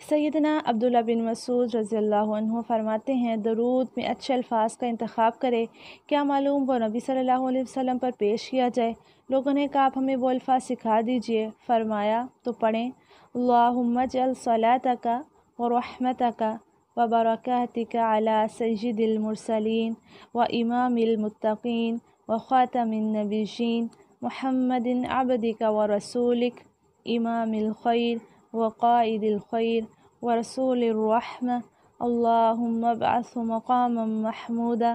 سیدنا عبداللہ بن مسعود رضی اللہ عنہ فرماتے ہیں درود میں اچھے الفاظ کا انتخاب کرے، کیا معلوم وہ نبی صلی اللہ علیہ وسلم پر پیش کیا جائے۔ لوگوں نے کہا آپ ہمیں وہ الفاظ سکھا دیجئے، فرمایا تو پڑھیں اللہم اجعل صلاتک و رحمتک و برکاتک علی سید المرسلین و امام المتقین و خاتم النبیین محمد عبدک و رسولک امام الخیر وقائد الخیر ورسول الرحمة اللهم ابعثه مقاما محمودا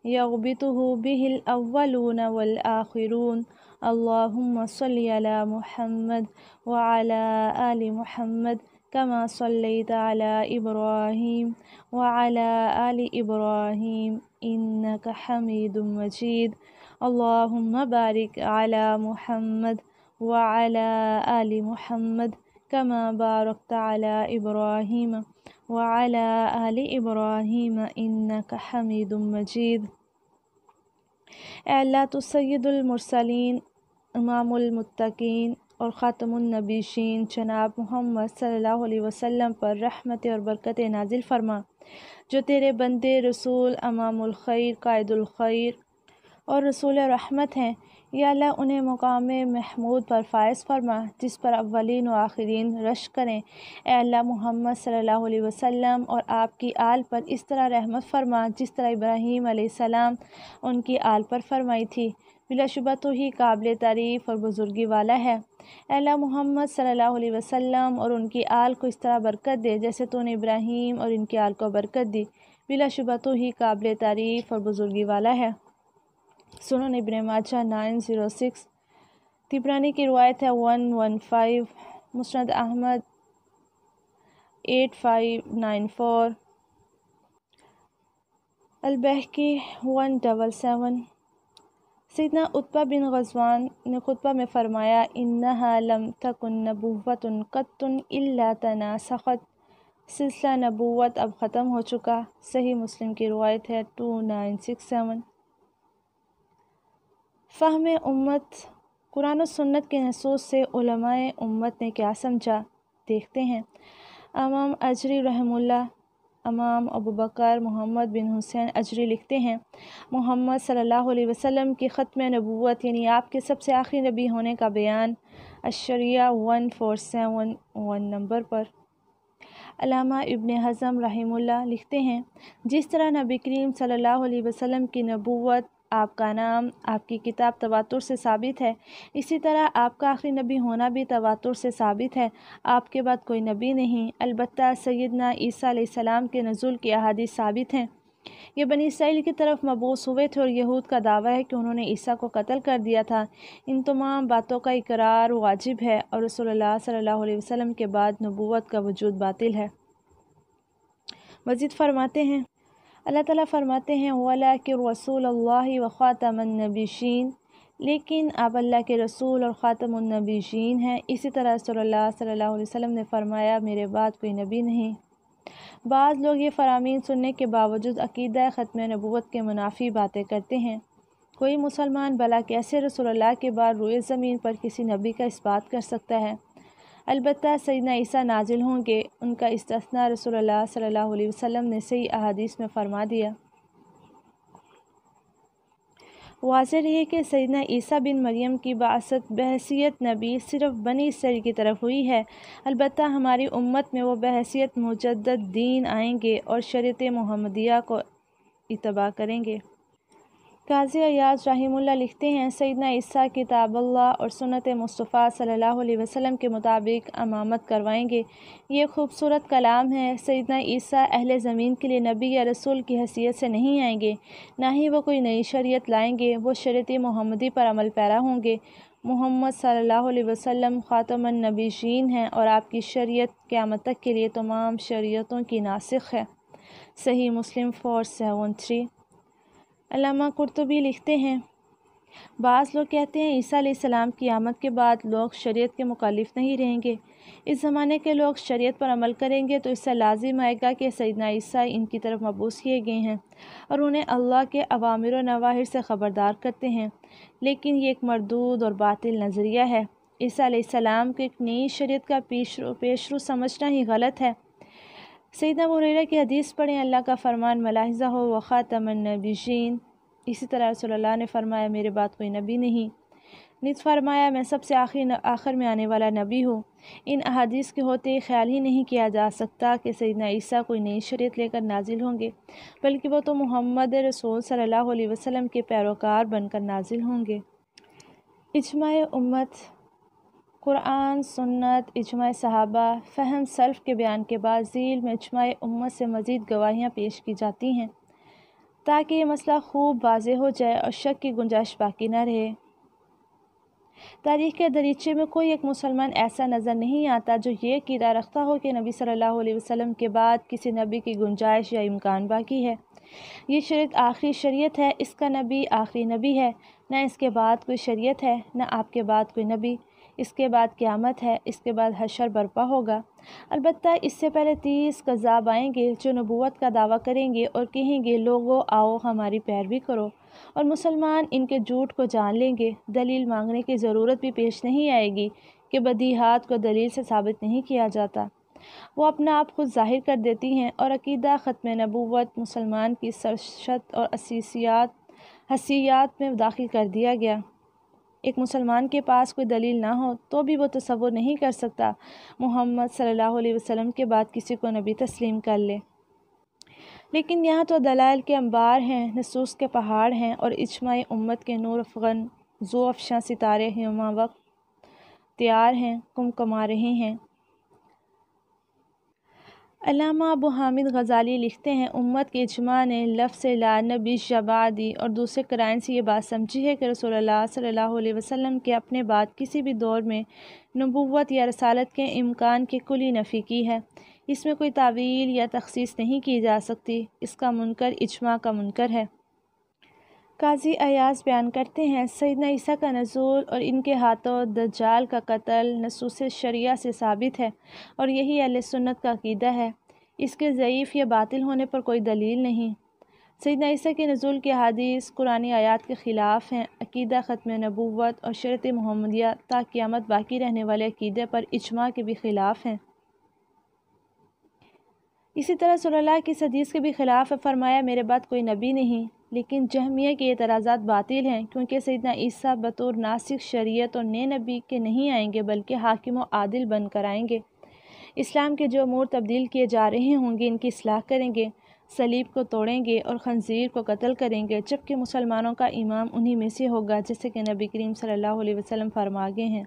يغبطه به الأولون والآخرون اللهم صل على محمد وعلى آل محمد كما صليت على إبراهيم وعلى آل إبراهيم إنك حميد مجيد اللهم بارك على محمد وعلى آل محمد كما باركت على إبراهيم وعلى آل إبراهيم إنك حميد مجيد۔ اے اللہ تو سید المرسلین، امام المتقین اور خاتم النبیین جناب محمد صلی اللہ علیہ وسلم پر رحمت اور برکت نازل فرما، جو تیرے بندے رسول امام الخیر، قائد الخیر اور رسول رحمت ہیں۔ یا اللہ انہیں مقام محمود پر فائز فرما جس پر اولین و آخرین رشک کریں۔ اے اللہ محمد صلی اللہ علیہ وسلم اور آپ کی آل پر اس طرح رحمت فرما جس طرح ابراہیم علیہ السلام ان کی آل پر فرمائی تھی، بلا شبہ تو ہی قابل تعریف اور بزرگی والا ہے۔ اے اللہ محمد صلی اللہ علیہ وسلم اور ان کی آل کو اس طرح برکت دے جیسے تو نے ابراہیم اور ان کی آل کو برکت دی، بلا شبہ تو ہی قابل تعریف اور بزرگی والا ہے۔ سنن ابن ماجہ 906، طبرانی کی روایت ہے 115، مسند احمد 8594، البیہقی 177۔ سیدنا عتبہ بن غزوان نے خطبہ میں فرمایا انہا لم تکن نبوۃ قط الا تناسخت، سلسلہ نبوت اب ختم ہو چکا۔ صحیح مسلم کی روایت ہے 2967۔ فہم امت، قرآن و سنت کے نصوص سے علماء امت نے کیا سمجھا، دیکھتے ہیں۔ امام اجری رحمہ اللہ، امام ابو بکر محمد بن حسین اجری لکھتے ہیں محمد صلی اللہ علیہ وسلم کی ختم نبوت یعنی آپ کے سب سے آخری نبی ہونے کا بیان الشریعہ 1471 نمبر پر۔ علامہ ابن حزم رحمہ اللہ لکھتے ہیں جس طرح نبی کریم صلی اللہ علیہ وسلم کی نبوت، آپ کا نام، آپ کی کتاب تواتر سے ثابت ہے، اسی طرح آپ کا آخری نبی ہونا بھی تواتر سے ثابت ہے۔ آپ کے بعد کوئی نبی نہیں، البتہ سیدنا عیسیٰ علیہ السلام کے نزول کی احادیث ثابت ہیں۔ یہ بنی اسرائیل کی طرف مبعوث ہوئے تھے اور یہود کا دعویٰ ہے کہ انہوں نے عیسیٰ کو قتل کر دیا تھا۔ ان تمام باتوں کا اقرار واجب ہے اور رسول اللہ صلی اللہ علیہ وسلم کے بعد نبوت کا وجود باطل ہے۔ مزید فرماتے ہیں اللہ تعالیٰ فرماتے ہیں وَلَٰكِن رَسُولَ اللَّهِ وَخَاتَمَ النَّبِيِّينَ، لیکن آپ اللہ کے رسول اور خاتم النبیین ہیں۔ اسی طرح رسول اللہ صلی اللہ علیہ وسلم نے فرمایا میرے بعد کوئی نبی نہیں۔ بعض لوگ یہ فرامین سننے کے باوجود عقیدہ ختم نبوت کے منافی باتیں کرتے ہیں۔ کوئی مسلمان بھلا کیسے رسول اللہ کے بعد روئے زمین پر کسی نبی کا اس بات کر سکتا ہے؟ البتہ سیدنا عیسیٰ نازل ہوں گے، ان کا استثناء رسول اللہ صلی اللہ علیہ وسلم نے صحیح احادیث میں فرما دیا۔ واضح رہے کہ سیدنا عیسیٰ بن مریم کی بعثت بحیثیت نبی صرف بنی اسرائیل کی طرف ہوئی ہے، البتہ ہماری امت میں وہ بحیثیت مجدد دین آئیں گے اور شریعت محمدیہ کو اتباع کریں گے۔ قاضی عیاض رحمہ اللہ لکھتے ہیں سیدنا عیسیٰ کتاب اللہ اور سنت مصطفیٰ صلی اللہ علیہ وسلم کے مطابق امامت کروائیں گے۔ یہ خوبصورت کلام ہے۔ سیدنا عیسیٰ اہل زمین کے لیے نبی یا رسول کی حیثیت سے نہیں آئیں گے، نہ ہی وہ کوئی نئی شریعت لائیں گے، وہ شریعت محمدی پر عمل پیرا ہوں گے۔ محمد صلی اللہ علیہ وسلم خاتم النبیین ہیں اور آپ کی شریعت قیامت تک کے لیے تمام شریعتوں کی ناسخ ہے۔ صحیح مسلم 473۔ علامہ قرطبی لکھتے ہیں بعض لوگ کہتے ہیں عیسیٰ علیہ السلام کی آمد کے بعد لوگ شریعت کے مخالف نہیں رہیں گے، اس زمانے کے لوگ شریعت پر عمل کریں گے تو اس سے لازم آئے گا کہ سیدنا عیسیٰ ان کی طرف مبعوث کیے گئے ہیں اور انہیں اللہ کے اوامر و نواہی سے خبردار کرتے ہیں، لیکن یہ ایک مردود اور باطل نظریہ ہے۔ عیسیٰ علیہ السلام کو ایک نئی شریعت کا پیشرو سمجھنا ہی غلط ہے۔ سیدنا ابو ہریرہ کی حدیث پڑھیں، اللہ کا فرمان ملاحظہ ہو وخاتم النبیین۔ اسی طرح رسول اللہ نے فرمایا میرے بعد کوئی نبی نہیں، نیز فرمایا میں سب سے آخر میں آنے والا نبی ہوں۔ ان احادیث کے ہوتے خیال ہی نہیں کیا جا سکتا کہ سیدنا عیسیٰ کوئی نئی شریعت لے کر نازل ہوں گے، بلکہ وہ تو محمد رسول صلی اللہ علیہ وسلم کے پیروکار بن کر نازل ہوں گے۔ اجماع امت، قرآن، سنت، اجماع صحابہ، فہم سلف کے بیان کے بعد ذیل میں اجماع امت سے مزید گواہیاں پیش کی جاتی ہیں تاکہ یہ مسئلہ خوب واضح ہو جائے اور شک کی گنجائش باقی نہ رہے۔ تاریخ کے دریچے میں کوئی ایک مسلمان ایسا نظر نہیں آتا جو یہ عقیدہ رکھتا ہو کہ نبی صلی اللہ علیہ وسلم کے بعد کسی نبی کی گنجائش یا امکان باقی ہے۔ یہ شریعت آخری شریعت ہے، اس کا نبی آخری نبی ہے، نہ اس کے بعد کوئی شریعت ہے، نہ آپ کے بعد کوئی نبی، اس کے بعد قیامت ہے، اس کے بعد حشر برپا ہوگا۔ البتہ اس سے پہلے 30 کذاب آئیں گے جو نبوت کا دعویٰ کریں گے اور کہیں گے لوگو آؤ ہماری پیروی کرو، اور مسلمان ان کے جھوٹ کو جان لیں گے۔ دلیل مانگنے کی ضرورت بھی پیش نہیں آئے گی کہ بدیہات کو دلیل سے ثابت نہیں کیا جاتا، وہ اپنا آپ خود ظاہر کر دیتی ہیں، اور عقیدہ ختم نبوت مسلمان کی سرشت اور حسیات میں داخل کر دیا گیا۔ ایک مسلمان کے پاس کوئی دلیل نہ ہو تو بھی وہ تصور نہیں کر سکتا محمد صلی اللہ علیہ وسلم کے بعد کسی کو نبی تسلیم کر لے۔ لیکن یہاں تو دلائل کے انبار ہیں، نصوص کے پہاڑ ہیں، اور اجماع امت کے نور افغن ذو افشاں ستارے ہمہ وقت تیار ہیں، کمکما رہے ہیں۔ علامہ ابو حامد غزالی لکھتے ہیں امت کے اجماع نے لفظ لا نبی بعدی اور دوسرے قرائن سے یہ بات سمجھی ہے کہ رسول اللہ صلی اللہ علیہ وسلم کے اپنے بعد کسی بھی دور میں نبوت یا رسالت کے امکان کی کلی نفی کی ہے۔ اس میں کوئی تعویل یا تخصیص نہیں کی جا سکتی، اس کا منکر اجماع کا منکر ہے۔ قاضی ایاز بیان کرتے ہیں سیدنا عیسیٰ کا نزول اور ان کے ہاتھوں دجال کا قتل نصوص شریعہ سے ثابت ہے، اور یہی اہل سنت کا عقیدہ ہے، اس کے ضعیف یا باطل ہونے پر کوئی دلیل نہیں۔ سیدنا عیسیٰ کے نزول کی احادیث قرآنی آیات کے خلاف ہیں، عقیدہ ختم نبوت اور شریعت محمدیہ تا قیامت باقی رہنے والے عقیدے پر اجماع کے بھی خلاف ہیں۔ اسی طرح صلی اللہ کی حدیث کے بھی خلاف ہے، فرمایا میرے بعد کوئی نبی نہیں۔ لیکن جہمیہ کے اعتراضات باطل ہیں، کیونکہ سیدنا عیسیٰ بطور ناسخ شریعت اور نئے نبی کے نہیں آئیں گے بلکہ حاکم و عادل بن کر آئیں گے۔ اسلام کے جو امور تبدیل کیے جا رہے ہوں گے ان کی اصلاح کریں گے، صلیب کو توڑیں گے اور خنزیر کو قتل کریں گے، جبکہ مسلمانوں کا امام انہی میں سے ہوگا، جیسے کہ نبی کریم صلی اللہ علیہ وسلم فرما گئے ہیں۔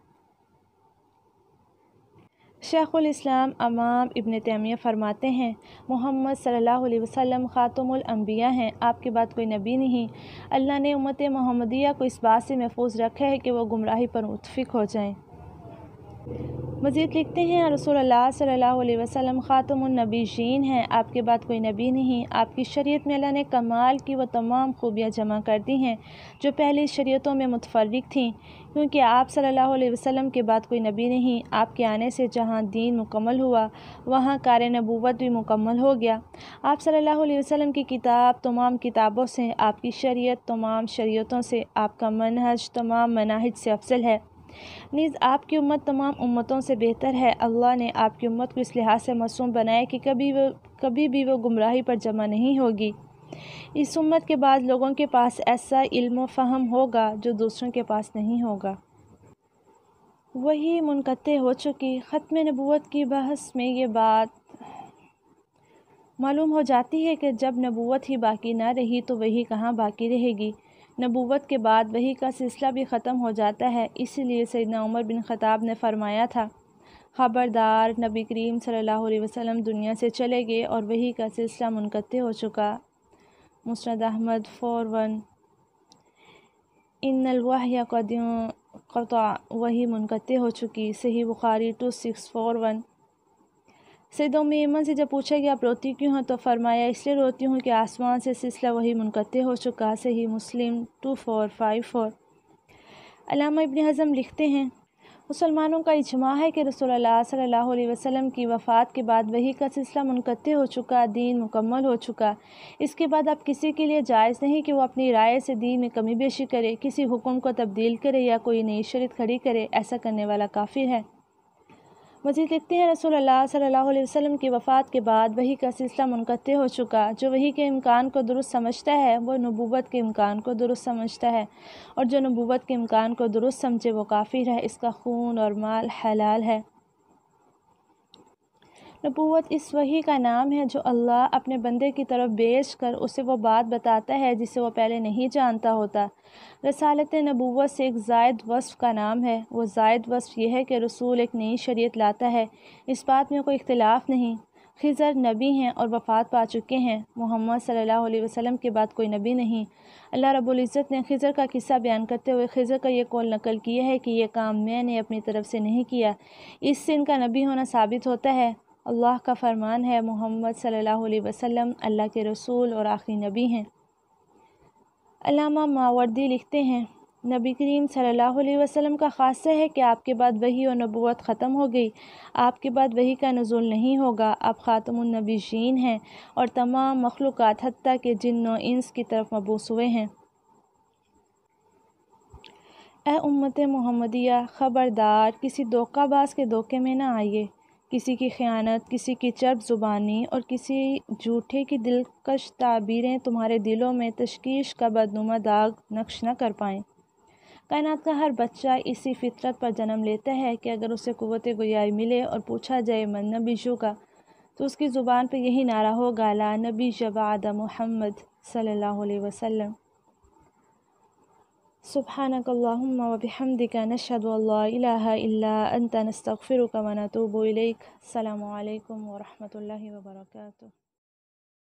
شیخ الاسلام امام ابن تیمیہ فرماتے ہیں محمد صلی اللہ علیہ وسلم خاتم الانبیاء ہیں، آپ کے بعد کوئی نبی نہیں۔ اللہ نے امت محمدیہ کو اس بات سے محفوظ رکھا ہے کہ وہ گمراہی پر متفق ہو جائیں۔ مزید لکھتے ہیں رسول اللہ صلی اللہ علیہ وسلم خاتم النبیین ہیں، آپ کے بعد کوئی نبی نہیں۔ آپ کی شریعت میں اللہ نے کمال کی وہ تمام خوبیاں جمع کر دی ہیں جو پہلی شریعتوں میں متفرق تھیں، کیونکہ آپ صلی اللہ علیہ وسلم کے بعد کوئی نبی نہیں۔ آپ کے آنے سے جہاں دین مکمل ہوا وہاں کار نبوت بھی مکمل ہو گیا۔ آپ صلی اللہ علیہ وسلم کی کتاب تمام کتابوں سے، آپ کی شریعت تمام شریعتوں سے، آپ کا منہج تمام مناہج سے افضل ہے، نیز آپ کی امت تمام امتوں سے بہتر ہے۔ اللہ نے آپ کی امت کو اس لحاظ سے معصوم بنایا کہ کبھی بھی وہ گمراہی پر جمع نہیں ہوگی۔ اس امت کے بعد لوگوں کے پاس ایسا علم و فہم ہوگا جو دوسروں کے پاس نہیں ہوگا۔ وہی منقطع ہو چکی۔ ختم نبوت کی بحث میں یہ بات معلوم ہو جاتی ہے کہ جب نبوت ہی باقی نہ رہی تو وحی کہاں باقی رہے گی۔ نبوت کے بعد وحی کا سلسلہ بھی ختم ہو جاتا ہے، اسی لیے سیدنا عمر بن خطاب نے فرمایا تھا خبردار، نبی کریم صلی اللہ علیہ وسلم دنیا سے چلے گئے اور وحی کا سلسلہ منقطع ہو چکا۔ مسند احمد 41 ان الوحی قد انقطع، وحی منقطع ہو چکی۔ صحیح بخاری 2641۔ سیدہ ام ایمن سے جب پوچھا گیا آپ روتی کیوں ہیں تو فرمایا اس لیے روتی ہوں کہ آسمان سے سلسلہ وحی منقطع ہو چکا۔ صحیح مسلم 2454۔ علامہ ابن حزم لکھتے ہیں مسلمانوں کا اجماع ہے کہ رسول اللہ صلی اللہ علیہ وسلم کی وفات کے بعد وحی کا سلسلہ منقطع ہو چکا، دین مکمل ہو چکا۔ اس کے بعد اب کسی کے لیے جائز نہیں کہ وہ اپنی رائے سے دین میں کمی بیشی کرے، کسی حکم کو تبدیل کرے یا کوئی نئی شریعت کھڑی کرے۔ ایسا کرنے والا کافر ہے۔ مزید لکھتے ہیں رسول اللہ صلی اللہ علیہ وسلم کی وفات کے بعد وحی کا سلسلہ منقطع ہو چکا۔ جو وحی کے امکان کو درست سمجھتا ہے وہ نبوت کے امکان کو درست سمجھتا ہے، اور جو نبوت کے امکان کو درست سمجھے وہ کافر ہے، اس کا خون اور مال حلال ہے۔ نبوت اس وحی کا نام ہے جو اللہ اپنے بندے کی طرف بھیج کر اسے وہ بات بتاتا ہے جسے وہ پہلے نہیں جانتا ہوتا۔ رسالت نبوت سے ایک زائد وصف کا نام ہے۔ وہ زائد وصف یہ ہے کہ رسول ایک نئی شریعت لاتا ہے۔ اس بات میں کوئی اختلاف نہیں۔ خضر نبی ہیں اور وفات پا چکے ہیں۔ محمد صلی اللہ علیہ وسلم کے بعد کوئی نبی نہیں۔ اللہ رب العزت نے خضر کا قصہ بیان کرتے ہوئے خضر کا یہ قول نقل کیا ہے کہ یہ کام میں نے اپنی طرف سے نہیں کیا۔ اس سے ان کا نبی ہونا ثابت ہوتا ہے۔ اللہ کا فرمان ہے محمد صلی اللہ علیہ وسلم اللہ کے رسول اور آخری نبی ہیں۔ علامہ ماوردی لکھتے ہیں نبی کریم صلی اللہ علیہ وسلم کا خاصہ ہے کہ آپ کے بعد وحی اور نبوت ختم ہو گئی۔ آپ کے بعد وحی کا نزول نہیں ہوگا۔ آپ خاتم النبیین ہیں اور تمام مخلوقات حتیٰ کہ جن و انس کی طرف مبعوث ہوئے ہیں۔ اے امت محمدیہ، خبردار کسی دھوکہ باز کے دھوکے میں نہ آئیے۔ کسی کی خیانت، کسی کی چرب زبانی اور کسی جھوٹے کی دلکش تعبیریں تمہارے دلوں میں تشویش کا بدنما داغ نقش نہ کر پائیں۔ کائنات کا ہر بچہ اسی فطرت پر جنم لیتا ہے کہ اگر اسے قوت گویائی ملے اور پوچھا جائے من نبیوں کا، تو اس کی زبان پہ یہی نعرہ ہوگا لا نبی بعد محمد صلی اللہ علیہ وسلم۔ سبحانک اللہم و بحمدک نشہد ان لا الہ الا انت نستغفرک و نتوب الیک۔ السلام علیکم ورحمۃ اللہ وبرکاتہ۔